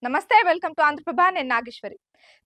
నమస్తే, welcome to Andhraprabha. నేను నాగేశ్వరి.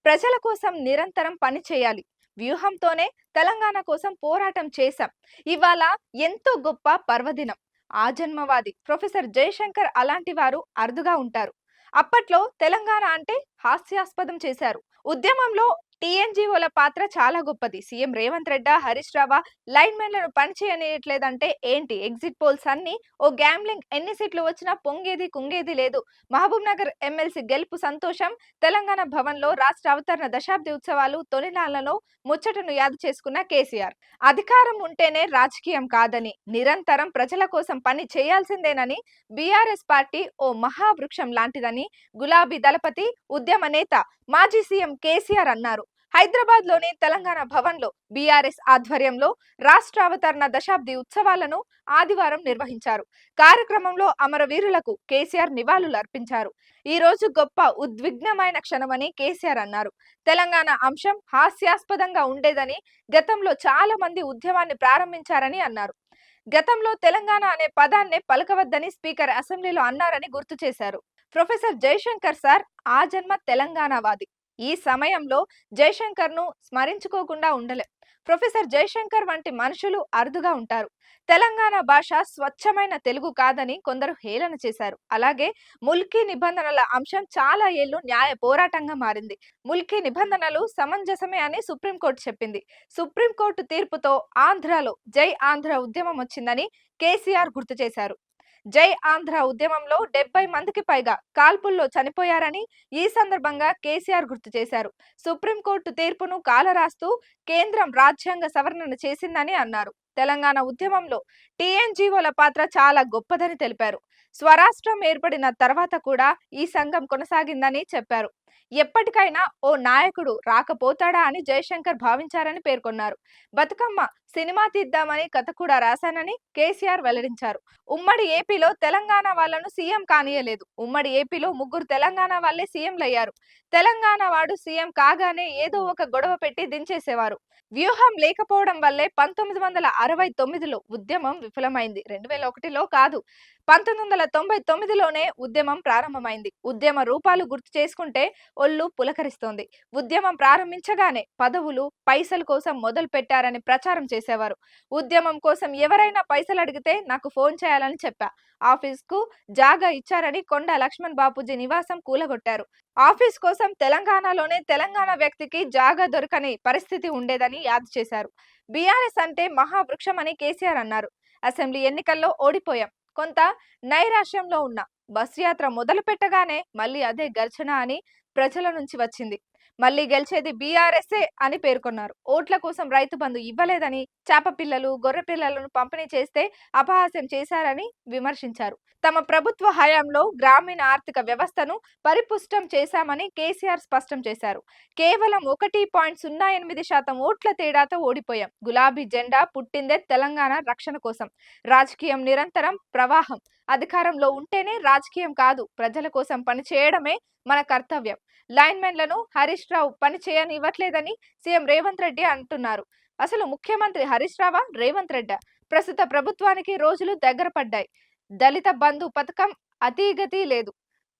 ప్రజల కోసం నిరంతరం పని చేయాలి. వ్యూహంతోనే తెలంగాణ కోసం పోరాటం చేశాం. ఇవాళ ఎంతో గొప్ప పర్వదినం. ఆజన్మవాది ప్రొఫెసర్ జయశంకర్ అలాంటి వారు అరుదుగా ఉంటారు. అప్పట్లో తెలంగాణ అంటే హాస్యాస్పదం చేశారు. ఉద్యమంలో టీఎన్జీఓల పాత్ర చాలా గొప్పది. సీఎం రేవంత్ రెడ్డి, హరీష్ రావా లైన్ మెన్లను పనిచేయనీయట్లేదంటే ఏంటి? ఎగ్జిట్ పోల్స్ అన్ని ఓ గ్యాంబ్లింగ్. ఎన్ని సీట్లు వచ్చినా పొంగేది కుంగేది లేదు. మహబూబ్ నగర్ ఎమ్మెల్సీ గెలుపు సంతోషం. తెలంగాణ భవన్ లో రాష్ట్ర అవతరణ దశాబ్ది ఉత్సవాలు తొలినాళ్లలో ముచ్చటను యాదు చేసుకున్న కేసీఆర్. అధికారం ఉంటేనే రాజకీయం కాదని, నిరంతరం ప్రజల కోసం పని చేయాల్సిందేనని, బీఆర్ఎస్ పార్టీ ఓ మహావృక్షం లాంటిదని గులాబీ దళపతి, ఉద్యమ నేత, మాజీ సీఎం కేసీఆర్ అన్నారు. హైదరాబాద్ లోని తెలంగాణ భవన్ లో బీఆర్ఎస్ ఆధ్వర్యంలో రాష్ట్ర అవతరణ దశాబ్ది ఉత్సవాలను ఆదివారం నిర్వహించారు. కార్యక్రమంలో అమరవీరులకు కేసీఆర్ నివాళులు అర్పించారు. ఈ రోజు గొప్ప ఉద్విగ్నమైన క్షణమని కేసీఆర్ అన్నారు. తెలంగాణ అంశం హాస్యాస్పదంగా ఉండేదని, గతంలో చాలా మంది ఉద్యమాన్ని ప్రారంభించారని అన్నారు. గతంలో తెలంగాణ అనే పదాన్నే పలకవద్దని స్పీకర్ అసెంబ్లీలో అన్నారని గుర్తు చేశారు. ప్రొఫెసర్ జయశంకర్ సార్ ఆ జన్మ తెలంగాణవాది. ఈ సమయంలో జయశంకర్ ను స్మరించుకోకుండా ఉండలేం. ప్రొఫెసర్ జయశంకర్ వంటి మనుషులు అరుదుగా ఉంటారు. తెలంగాణ భాష స్వచ్ఛమైన తెలుగు కాదని కొందరు హేళన చేశారు. అలాగే ముల్కీ నిబంధనల అంశం చాలా ఏళ్లు న్యాయ పోరాటంగా మారింది. ముల్కీ నిబంధనలు సమంజసమే అని సుప్రీంకోర్టు చెప్పింది. సుప్రీంకోర్టు తీర్పుతో ఆంధ్రాలో జై ఆంధ్ర ఉద్యమం వచ్చిందని కేసీఆర్ గుర్తు చేశారు. జై ఆంధ్ర ఉద్యమంలో 70 మందికి పైగా కాల్పుల్లో చనిపోయారని ఈ సందర్భంగా కేసీఆర్ గుర్తు చేశారు. సుప్రీంకోర్టు తీర్పును కాలరాస్తూ కేంద్రం రాజ్యాంగ సవరణను చేసిందని అన్నారు. తెలంగాణ ఉద్యమంలో టీఎన్జీఓల పాత్ర చాలా గొప్పదని తెలిపారు. స్వరాష్ట్రం ఏర్పడిన తర్వాత కూడా ఈ సంఘం కొనసాగిందని చెప్పారు. ఎప్పటికైనా ఓ నాయకుడు రాకపోతాడా అని జయశంకర్ భావించారని పేర్కొన్నారు. బతుకమ్మ సినిమా తీద్దామని కథ కూడా రాశానని కేసీఆర్ వెల్లడించారు. ఉమ్మడి ఏపీలో తెలంగాణ వాళ్లను సీఎం కానీయలేదు. ఉమ్మడి ఏపీలో 3 తెలంగాణ వాళ్లే సీఎంలయ్యారు. తెలంగాణ వాడు సీఎం కాగానే ఏదో ఒక గొడవ పెట్టి దించేసేవారు. వ్యూహం లేకపోవడం వల్లే 1969లో ఉద్యమం విఫలమైంది. 2001లో కాదు, 1999లోనే ఉద్యమం ప్రారంభమైంది. ఉద్యమ రూపాలు గుర్తు చేసుకుంటే ఒళ్ళు పులకరిస్తోంది. ఉద్యమం ప్రారంభించగానే పదవులు, పైసల కోసం మొదలు పెట్టారని ప్రచారం చేసేవారు. ఉద్యమం కోసం ఎవరైనా పైసలు అడిగితే నాకు ఫోన్ చేయాలని చెప్పా. ఆఫీస్ కు జాగా ఇచ్చారని కొండ లక్ష్మణ్ బాపూజీ నివాసం కూలగొట్టారు. ఆఫీస్ కోసం తెలంగాణలోనే తెలంగాణ వ్యక్తికి జాగా దొరకని పరిస్థితి ఉండేదని యాదు చేశారు. బీఆర్ఎస్ అంటే మహావృక్షం అని కేసీఆర్ అన్నారు. అసెంబ్లీ ఎన్నికల్లో ఓడిపోయాం, కొంత నైరాశ్యంలో ఉన్న బస్ యాత్ర మొదలు పెట్టగానే మళ్ళీ అదే గర్జన అని ప్రజల నుంచి వచ్చింది. మళ్ళీ గెలిచేది బీఆర్ఎస్ఏ అని పేర్కొన్నారు. ఓట్ల కోసం రైతు బంధు ఇవ్వలేదని, చేప పిల్లలు, గొర్రె పిల్లలను పంపిణీ చేస్తే అపహాస్యం చేశారని విమర్శించారు. తమ ప్రభుత్వ హయాంలో గ్రామీణ ఆర్థిక వ్యవస్థను పరిపుష్టం చేశామని కేసీఆర్ స్పష్టం చేశారు. కేవలం 1.08% ఓట్ల తేడాతో ఓడిపోయాం. గులాబీ జెండా పుట్టిందే తెలంగాణ రక్షణ కోసం. రాజకీయం నిరంతరం ప్రవాహం. అధికారంలో ఉంటేనే రాజకీయం కాదు, ప్రజల కోసం పనిచేయడమే మన కర్తవ్యం. లైన్ మెన్లను హరీష్ రావు పని చేయనివ్వట్లేదని సీఎం రేవంత్ రెడ్డి అంటున్నారు. అసలు ముఖ్యమంత్రి హరీష్ రావా, రేవంత్ రెడ్డి? ప్రస్తుత ప్రభుత్వానికి రోజులు దగ్గర పడ్డాయి. దళిత బంధు పథకం అతీగతి లేదు.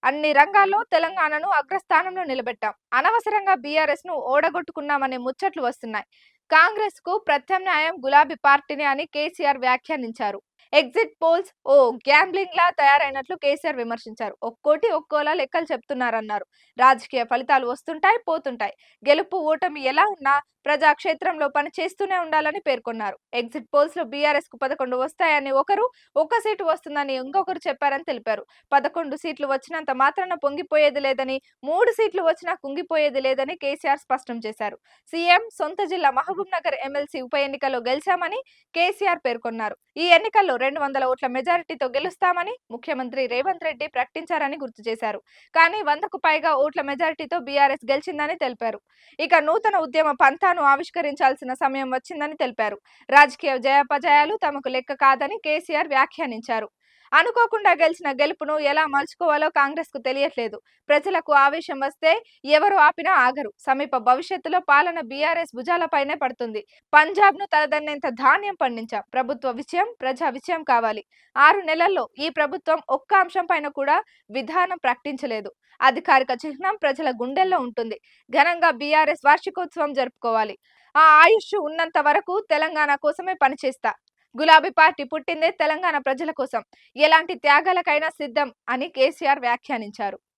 అన్ని రంగాల్లో తెలంగాణను అగ్రస్థానంలో నిలబెట్టాం. అనవసరంగా బీఆర్ఎస్ ను ఓడగొట్టుకున్నామనే ముచ్చట్లు వస్తున్నాయి. కాంగ్రెస్ కు ప్రత్యామ్నాయం గులాబీ పార్టీని అని కేసీఆర్ వ్యాఖ్యానించారు. ఎగ్జిట్ పోల్స్ ఓ గ్యాంబ్లింగ్ లా తయారైనట్లు కేసీఆర్ విమర్శించారు. ఒక్కోటి ఒక్కోలా లెక్కలు చెప్తున్నారన్నారు. రాజకీయ ఫలితాలు వస్తుంటాయి, పోతుంటాయి. గెలుపు ఓటమి ఎలా ఉన్నా ప్రజాక్షేత్రంలో పని చేస్తూనే ఉండాలని పేర్కొన్నారు. ఎగ్జిట్ పోల్స్ లో బీఆర్ఎస్ కు 11 వస్తాయని ఒకరు, 1 సీటు వస్తుందని ఇంకొకరు చెప్పారని తెలిపారు. 11 సీట్లు వచ్చినంత మాత్రాన పొంగిపోయేది లేదని, 3 సీట్లు వచ్చినా కుంగిపోయేది లేదని కేసీఆర్ స్పష్టం చేశారు. సీఎం సొంత జిల్లా మహబూబ్ నగర్ ఎమ్మెల్సీ ఉప ఎన్నికల్లో గెలిచామని కేసీఆర్ పేర్కొన్నారు. ఈ ఎన్నికల్లో 200 ఓట్ల మెజారిటీతో గెలుస్తామని ముఖ్యమంత్రి రేవంత్ రెడ్డి ప్రకటించారని గుర్తు చేశారు. కానీ 100కు పైగా ఓట్ల మెజారిటీతో బీఆర్ఎస్ గెలిచిందని తెలిపారు. ఇక నూతన ఉద్యమ పంథాను ఆవిష్కరించాల్సిన సమయం వచ్చిందని తెలిపారు. రాజకీయ జయాపజయాలు తమకు లెక్క కాదని కేసీఆర్ వ్యాఖ్యానించారు. అనుకోకుండా గెలిచిన గెలుపును ఎలా మలుచుకోవాలో కాంగ్రెస్ కు తెలియట్లేదు. ప్రజలకు ఆవేశం వస్తే ఎవరు ఆపినా ఆగరు. సమీప భవిష్యత్తులో పాలన బీఆర్ఎస్ భుజాలపైనే పడుతుంది. పంజాబ్ ను తలదన్నేంత ధాన్యం పండించాం. ప్రభుత్వ విజయం ప్రజా విజయం కావాలి. 6 నెలల్లో ఈ ప్రభుత్వం ఒక్క అంశం పైన కూడా విధానం ప్రకటించలేదు. అధికారిక చిహ్నం ప్రజల గుండెల్లో ఉంటుంది. ఘనంగా బీఆర్ఎస్ వార్షికోత్సవం జరుపుకోవాలి. ఆ ఆయుష్ ఉన్నంత వరకు తెలంగాణ కోసమే పనిచేస్తా. గులాబీ పార్టీ పుట్టిందే తెలంగాణ ప్రజల కోసం. ఎలాంటి త్యాగాలకైనా సిద్ధం అని కేసీఆర్ వ్యాఖ్యానించారు.